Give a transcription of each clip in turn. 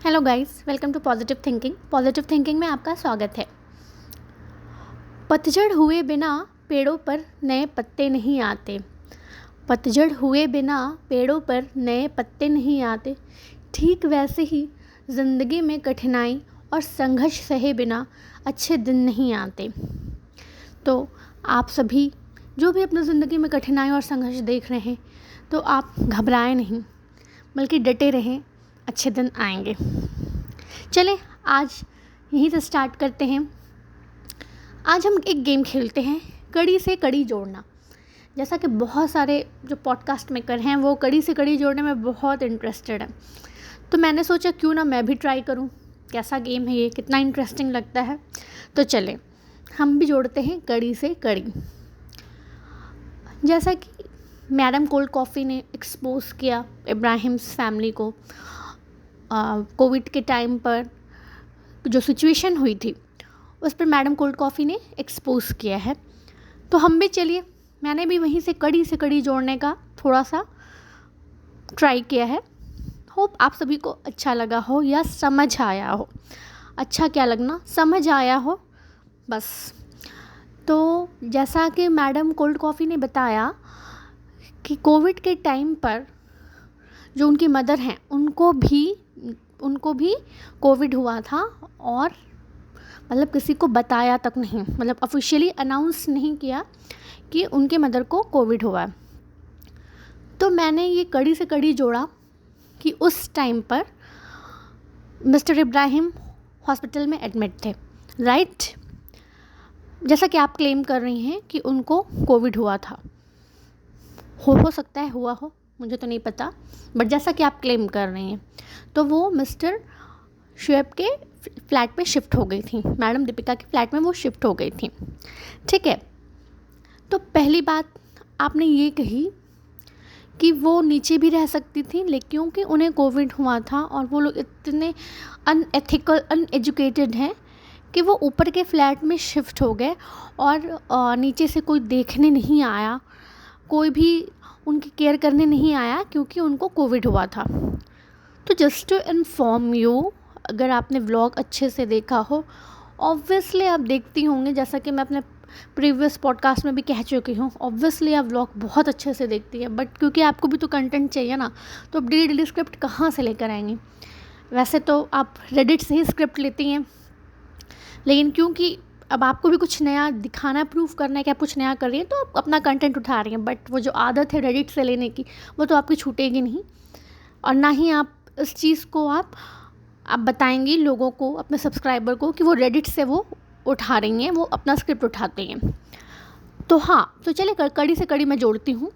Hello guys, welcome to positive thinking. Positive thinking में आपका स्वागत है। पतझड़ हुए बिना पेड़ों पर नए पत्ते नहीं आते। पतझड़ हुए बिना पेड़ों पर नए पत्ते नहीं आते। ठीक वैसे ही ज़िंदगी में कठिनाई और संघर्ष सहे बिना अच्छे दिन नहीं आते। तो आप सभी जो भी अपनी ज़िंदगी में कठिनाई और संघर्ष देख रहे हैं, तो आप घबराएं नहीं, बल्कि डटे रहें, अच्छे दिन आएंगे। चलें, आज यहीं से स्टार्ट करते हैं। आज हम एक गेम खेलते हैं, कड़ी से कड़ी जोड़ना। जैसा कि बहुत सारे जो पॉडकास्ट मेकर हैं वो कड़ी से कड़ी जोड़ने में बहुत इंटरेस्टेड हैं, तो मैंने सोचा क्यों ना मैं भी ट्राई करूं। कैसा गेम है ये, कितना इंटरेस्टिंग लगता है। तो चलें, हम भी जोड़ते हैं कड़ी से कड़ी। जैसा कि मैडम कोल्ड कॉफ़ी ने एक्सपोज किया इब्राहिम्स फैमिली को कोविड के टाइम पर जो सिचुएशन हुई थी उस पर मैडम कोल्ड कॉफ़ी ने एक्सपोज किया है, तो हम भी चलिए, मैंने भी वहीं से कड़ी जोड़ने का थोड़ा सा ट्राई किया है। होप आप सभी को अच्छा लगा हो या समझ आया हो। अच्छा क्या लगना, समझ आया हो बस। तो जैसा कि मैडम कोल्ड कॉफ़ी ने बताया कि कोविड के टाइम पर जो उनकी मदर हैं उनको भी कोविड हुआ था, और मतलब किसी को बताया तक नहीं, मतलब ऑफिशियली अनाउंस नहीं किया कि उनके मदर को कोविड हुआ है। तो मैंने ये कड़ी से कड़ी जोड़ा कि उस टाइम पर मिस्टर इब्राहिम हॉस्पिटल में एडमिट थे, राइट। जैसा कि आप क्लेम कर रही हैं कि उनको कोविड हुआ था, हो सकता है हुआ हो, मुझे तो नहीं पता, बट जैसा कि आप क्लेम कर रही हैं, तो वो मिस्टर शुएब के फ्लैट में शिफ्ट हो गई थी, मैडम दीपिका के फ्लैट में वो शिफ्ट हो गई थी, ठीक है। तो पहली बात आपने ये कही कि वो नीचे भी रह सकती थी, लेकिन क्योंकि उन्हें कोविड हुआ था और वो लोग इतने अनएथिकल अनएजुकेटेड हैं कि वो ऊपर के फ्लैट में शिफ्ट हो गए और नीचे से कोई देखने नहीं आया, कोई भी उनकी केयर करने नहीं आया क्योंकि उनको कोविड हुआ था। तो जस्ट टू इन्फॉर्म यू, अगर आपने व्लॉग अच्छे से देखा हो, ऑब्वियसली आप देखती होंगे, जैसा कि मैं अपने प्रीवियस पॉडकास्ट में भी कह चुकी हूँ, ऑब्वियसली आप व्लॉग बहुत अच्छे से देखती है, बट क्योंकि आपको भी तो कंटेंट चाहिए ना, तो आप डेली स्क्रिप्ट कहाँ से लेकर आएंगी। वैसे तो आप रेडिट से ही स्क्रिप्ट लेती हैं, लेकिन क्योंकि अब आपको भी कुछ नया दिखाना, प्रूफ करना है कि आप कुछ नया कर रही हैं, तो आप अपना कंटेंट उठा रही हैं, बट वो जो आदत है रेडिट से लेने की, वो तो आपकी छूटेगी नहीं, और ना ही आप इस चीज़ को आप बताएंगी लोगों को, अपने सब्सक्राइबर को, कि वो रेडिट से वो उठा रही हैं, वो अपना स्क्रिप्ट उठाते हैं। तो हाँ, तो चलिए कड़ी से कड़ी मैं जोड़ती हूँ।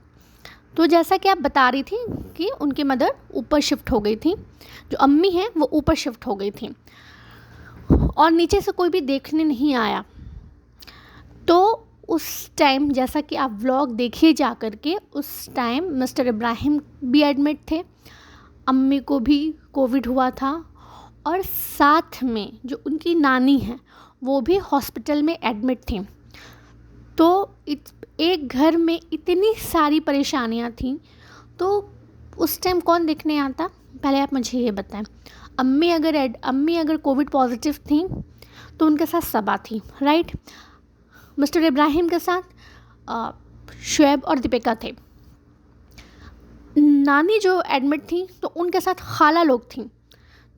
तो जैसा कि आप बता रही थी कि उनकी मदर ऊपर शिफ्ट हो गई थी, जो अम्मी हैं वो ऊपर शिफ्ट हो गई थी और नीचे से कोई भी देखने नहीं आया। तो उस टाइम, जैसा कि आप व्लॉग देखिए जा कर के, उस टाइम मिस्टर इब्राहिम भी एडमिट थे, अम्मी को भी कोविड हुआ था, और साथ में जो उनकी नानी हैं वो भी हॉस्पिटल में एडमिट थी। तो एक घर में इतनी सारी परेशानियां थीं, तो उस टाइम कौन देखने आता, पहले आप मुझे ये बताएं। अम्मी अगर कोविड पॉजिटिव थी तो उनके साथ सबा थी, राइट। मिस्टर इब्राहिम के साथ शुएब और दीपिका थे। नानी जो एडमिट थी तो उनके साथ खाला लोग थी,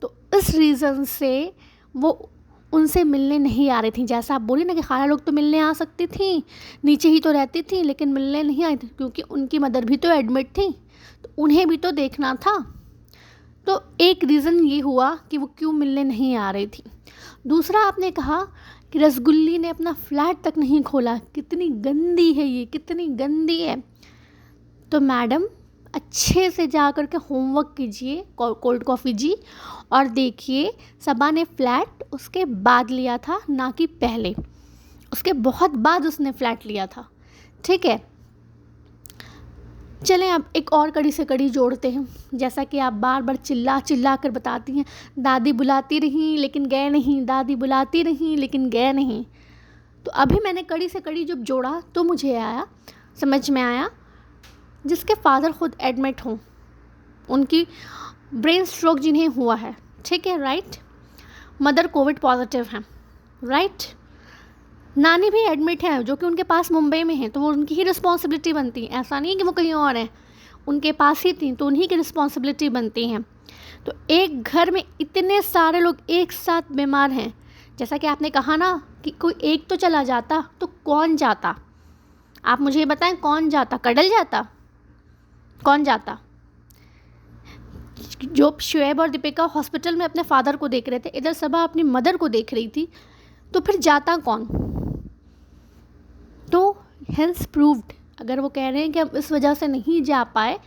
तो इस रीज़न से वो उनसे मिलने नहीं आ रही थी। जैसा आप बोली ना कि खाला लोग तो मिलने आ सकती थी, नीचे ही तो रहती थी, लेकिन मिलने नहीं आई थी क्योंकि उनकी मदर भी तो एडमिट थी, तो उन्हें भी तो देखना था। तो एक रीज़न ये हुआ कि वो क्यों मिलने नहीं आ रही थी। दूसरा, आपने कहा कि रसगुल्ली ने अपना फ्लैट तक नहीं खोला। कितनी गंदी है ये, कितनी गंदी है। तो मैडम, अच्छे से जा कर के होमवर्क कीजिए, कोल्ड कॉफ़ी जी, और देखिए सबा ने फ्लैट उसके बाद लिया था, ना कि पहले। उसके बहुत बाद उसने फ्लैट लिया था, ठीक है। चलें, अब एक और कड़ी से कड़ी जोड़ते हैं। जैसा कि आप बार बार चिल्ला कर बताती हैं, दादी बुलाती रहीं लेकिन गए नहीं, दादी बुलाती रहीं लेकिन गए नहीं। तो अभी मैंने कड़ी से कड़ी जब जोड़ा तो मुझे समझ में आया, जिसके फादर खुद एडमिट हों, उनकी ब्रेन स्ट्रोक जिन्हें हुआ है, ठीक है, राइट। मदर कोविड पॉजिटिव हैं, राइट। नानी भी एडमिट है जो कि उनके पास मुंबई में है, तो वो उनकी ही रिस्पॉन्सिबिलिटी बनती है, ऐसा नहीं है कि वो कहीं और है, उनके पास ही थी तो उन्हीं की रिस्पॉन्सिबिलिटी बनती हैं। तो एक घर में इतने सारे लोग एक साथ बीमार हैं, जैसा कि आपने कहा ना कि कोई एक तो चला जाता तो कौन जाता, आप मुझे ये बताएं, कौन जाता? कडल जाता? कौन जाता? जो शुएब और दीपिका हॉस्पिटल में अपने फादर को देख रहे थे, इधर सबा अपनी मदर को देख रही थी, तो फिर जाता कौन? तो हेल्थ प्रूव्ड, अगर वो कह रहे हैं कि हम इस वजह से नहीं जा पाए,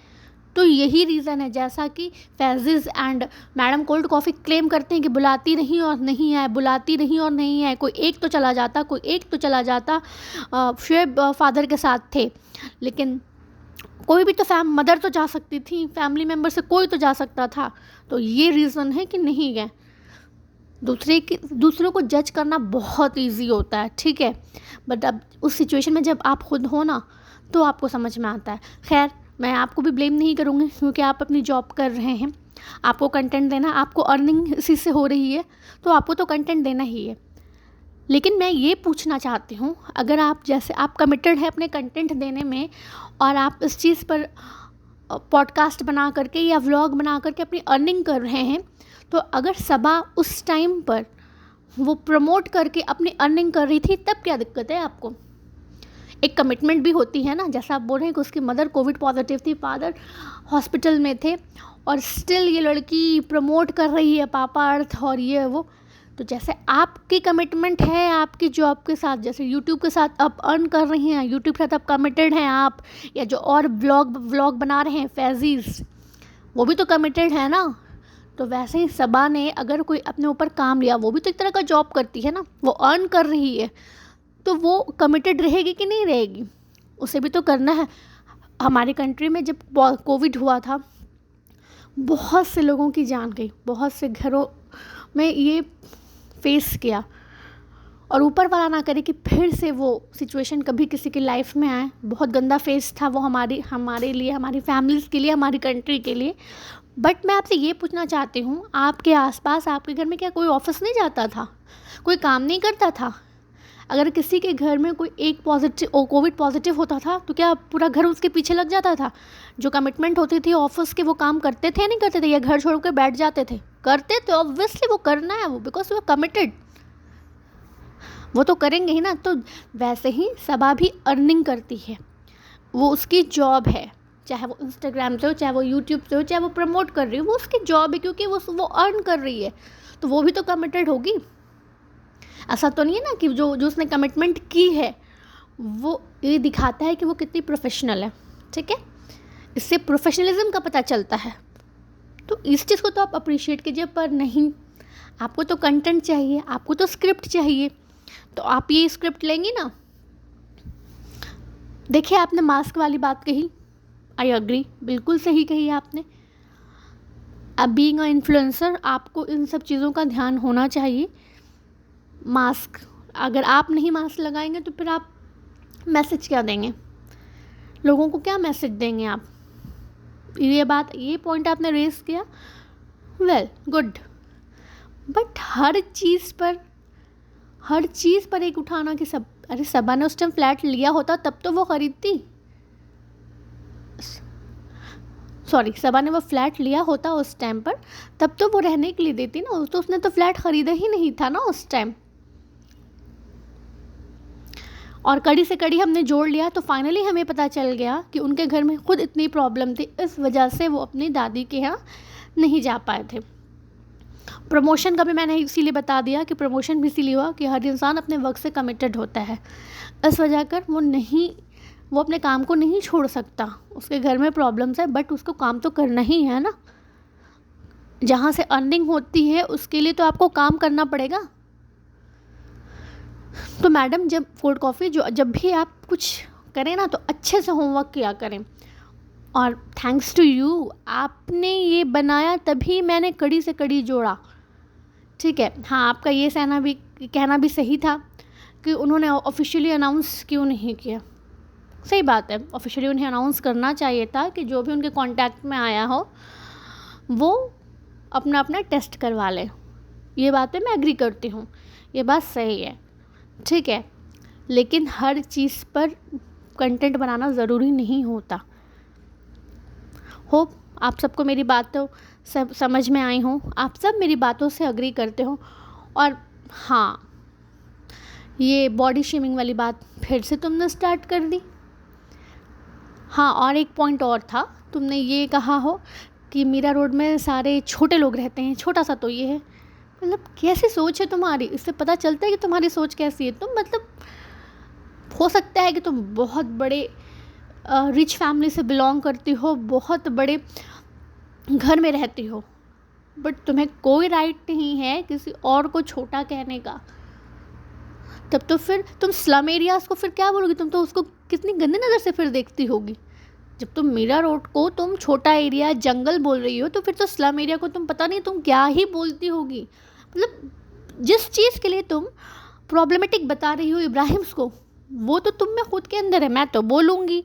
तो यही रीज़न है। जैसा कि फैज़िज़ and madam cold coffee claim करते हैं कि बुलाती रही और नहीं आए, बुलाती रही और नहीं आए, कोई एक तो चला जाता, कोई एक तो चला जाता। शुएब फादर के साथ थे, लेकिन कोई भी तो मदर तो जा सकती थी, फैमिली मेम्बर से कोई तो जा सकता था। तो ये रीज़न है कि नहीं गए। दूसरों को जज करना बहुत इजी होता है, ठीक है, बट अब उस सिचुएशन में जब आप खुद हो ना, तो आपको समझ में आता है। खैर, मैं आपको भी ब्लेम नहीं करूँगी, क्योंकि आप अपनी जॉब कर रहे हैं, आपको कंटेंट देना, आपको अर्निंग इसी से हो रही है, तो आपको तो कंटेंट देना ही है। लेकिन मैं ये पूछना चाहती हूँ, अगर आप जैसे आप कमिटेड है अपने कंटेंट देने में, और आप इस चीज़ पर पॉडकास्ट बना करके या व्लॉग बना करके अपनी अर्निंग कर रहे हैं, तो अगर सबा उस टाइम पर वो प्रमोट करके अपनी अर्निंग कर रही थी, तब क्या दिक्कत है आपको? एक कमिटमेंट भी होती है ना, जैसा आप बोल रहे हैं कि उसकी मदर कोविड पॉजिटिव थी, फादर हॉस्पिटल में थे, और स्टिल ये लड़की प्रमोट कर रही है पापा अर्थ और ये वो। तो जैसे आपकी कमिटमेंट है आपकी जॉब के साथ, जैसे यूट्यूब के साथ आप अर्न कर रही हैं, यूट्यूब के साथ आप कमिटेड हैं आप, या जो और व्लॉग बना रहे हैं फैज़ीज़, वो भी तो कमिटेड है ना। तो वैसे ही सबा ने अगर कोई अपने ऊपर काम लिया, वो भी तो एक तरह का जॉब करती है ना, वो अर्न कर रही है, तो वो कमिटेड रहेगी कि नहीं रहेगी? उसे भी तो करना है। हमारी कंट्री में जब कोविड हुआ था, बहुत से लोगों की जान गई, बहुत से घरों में ये फेस किया, और ऊपर वाला ना करे कि फिर से वो सिचुएशन कभी किसी की लाइफ में आए। बहुत गंदा फेस था वो हमारे लिए, हमारी फैमिलीज़ के लिए, हमारी कंट्री के लिए। बट मैं आपसे ये पूछना चाहती हूँ, आपके आसपास आपके घर में क्या कोई ऑफिस नहीं जाता था? कोई काम नहीं करता था? अगर किसी के घर में कोई एक कोविड पॉजिटिव होता था, तो क्या पूरा घर उसके पीछे लग जाता था? जो कमिटमेंट होती थी ऑफिस के, वो काम करते थे या नहीं करते थे, या घर छोड़ कर बैठ जाते थे? करते थे, ऑब्वियसली वो करना है, वो बिकॉज वो कमिटेड, वो तो करेंगे ही ना। तो वैसे ही सबा भी अर्निंग करती है, वो उसकी जॉब है, चाहे वो इंस्टाग्राम से हो, चाहे वो यूट्यूब से हो, चाहे वो प्रमोट कर रही हो, वो उसकी जॉब है, क्योंकि वो अर्न कर रही है, तो वो भी तो कमिटेड होगी। ऐसा तो नहीं है ना कि जो उसने कमिटमेंट की है, वो ये दिखाता है कि वो कितनी प्रोफेशनल है, ठीक है, इससे प्रोफेशनलिज्म का पता चलता है। तो इस चीज़ को तो आप अप्रिशिएट कीजिए, पर नहीं, आपको तो कंटेंट चाहिए, आपको तो स्क्रिप्ट चाहिए, तो आप ये स्क्रिप्ट लेंगी ना। देखिए, आपने मास्क वाली बात कही, आई अग्री, बिल्कुल सही कही आपने। अब बीइंग अ इन्फ्लुएंसर, आपको इन सब चीज़ों का ध्यान होना चाहिए। मास्क, अगर आप नहीं मास्क लगाएंगे तो फिर आप मैसेज क्या देंगे लोगों को? क्या मैसेज देंगे आप? ये पॉइंट आपने रेस किया, वेल गुड, बट हर चीज़ पर एक उठाना कि अरे सबा ने उस टाइम फ्लैट लिया होता तब तो वो खरीदती, सॉरी, सबा ने वो फ्लैट लिया होता उस टाइम पर, तब तो वो रहने के लिए देती ना, तो उसने तो फ्लैट ख़रीदा ही नहीं था ना उस टाइम। और कड़ी से कड़ी हमने जोड़ लिया, तो फाइनली हमें पता चल गया कि उनके घर में खुद इतनी प्रॉब्लम थी, इस वजह से वो अपनी दादी के यहाँ नहीं जा पाए थे। प्रमोशन का भी मैंने इसीलिए बता दिया कि प्रमोशन भी इसीलिए हुआ कि हर इंसान अपने वर्क से कमिटेड होता है, इस वजह कर वो अपने काम को नहीं छोड़ सकता। उसके घर में प्रॉब्लम्स है, बट उसको काम तो करना ही है ना, जहाँ से अर्निंग होती है उसके लिए तो आपको काम करना पड़ेगा। तो मैडम, जब कोल्ड कॉफ़ी जब भी आप कुछ करें ना, तो अच्छे से होमवर्क किया करें, और थैंक्स टू यू, आपने ये बनाया तभी मैंने कड़ी से कड़ी जोड़ा, ठीक है। हाँ, आपका ये कहना भी सही था कि उन्होंने ऑफिशियली अनाउंस क्यों नहीं किया। सही बात है, ऑफिशियली उन्हें अनाउंस करना चाहिए था कि जो भी उनके कांटेक्ट में आया हो वो अपना अपना टेस्ट करवा लें। ये बात पे मैं एग्री करती हूँ, ये बात सही है, ठीक है। लेकिन हर चीज़ पर कंटेंट बनाना ज़रूरी नहीं होता। होप आप सबको मेरी बातों सब समझ में आई हो, आप सब मेरी बातों से एग्री करते हो। और हाँ, ये बॉडी शेमिंग वाली बात फिर से तुमने स्टार्ट कर दी। हाँ, और एक पॉइंट और था, तुमने ये कहा हो कि मीरा रोड में सारे छोटे लोग रहते हैं, छोटा सा तो ये है। मतलब कैसी सोच है तुम्हारी, इससे पता चलता है कि तुम्हारी सोच कैसी है। तुम मतलब हो सकता है कि तुम बहुत बड़े रिच फैमिली से बिलोंग करती हो, बहुत बड़े घर में रहती हो, बट तुम्हें कोई राइट नहीं है किसी और को छोटा कहने का। तब तो फिर तुम स्लम एरियाज़ को फिर क्या बोलोगी, तुम तो उसको कितनी गंदी नज़र से फिर देखती होगी। जब तुम मीरा रोड को तुम छोटा एरिया जंगल बोल रही हो, तो फिर तो स्लम एरिया को तुम पता नहीं तुम क्या ही बोलती होगी। मतलब जिस चीज़ के लिए तुम प्रॉब्लमेटिक बता रही हो इब्राहिम्स को, वो तो तुम में खुद के अंदर है। मैं तो बोलूँगी,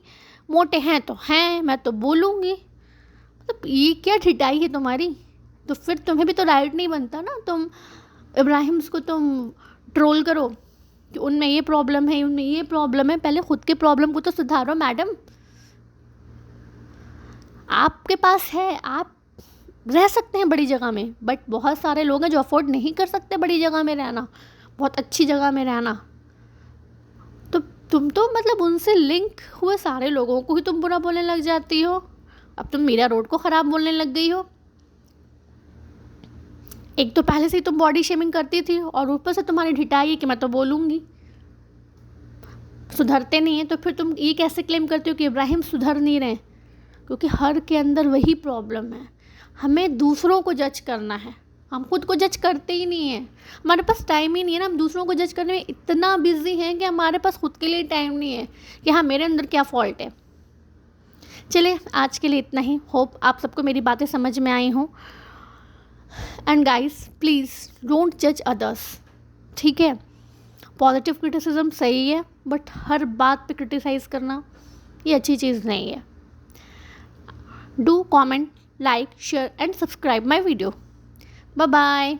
मोटे हैं तो हैं, मैं तो बोलूँगी। मतलब ये क्या ठिठाई है तुम्हारी। तो फिर तुम्हें भी तो राइट नहीं बनता ना, तुम इब्राहिम्स को तुम ट्रोल करो कि उनमें ये प्रॉब्लम है, उनमें ये प्रॉब्लम है। पहले खुद के प्रॉब्लम को तो सुधारो मैडम। आपके पास है, आप रह सकते हैं बड़ी जगह में, बट बहुत सारे लोग हैं जो अफोर्ड नहीं कर सकते बड़ी जगह में रहना, बहुत अच्छी जगह में रहना। तो तुम तो मतलब उनसे लिंक हुए सारे लोगों को ही तुम बुरा बोलने लग जाती हो। अब तुम मीरा रोड को ख़राब बोलने लग गई हो। एक तो पहले से ही तुम बॉडी शेमिंग करती थी, और ऊपर से तुम्हारी ढिठाई है कि मैं तो बोलूँगी। सुधरते नहीं हैं तो फिर तुम ये कैसे क्लेम करते हो कि इब्राहिम सुधर नहीं रहे। क्योंकि हर के अंदर वही प्रॉब्लम है, हमें दूसरों को जज करना है, हम खुद को जज करते ही नहीं हैं। हमारे पास टाइम ही नहीं है ना, हम दूसरों को जज करने में इतना बिजी हैं कि हमारे पास खुद के लिए टाइम नहीं है कि हाँ मेरे अंदर क्या फ़ॉल्ट है। चलिए आज के लिए इतना ही। होप आप सबको मेरी बातें समझ में आई हों। एंड गाइस प्लीज़ डोंट जज अदर्स, ठीक है। पॉजिटिव क्रिटिसिज्म सही है, बट हर बात पे क्रिटिसाइज़ करना ये अच्छी चीज़ नहीं है। Do comment, like, share and subscribe my video. Bye bye.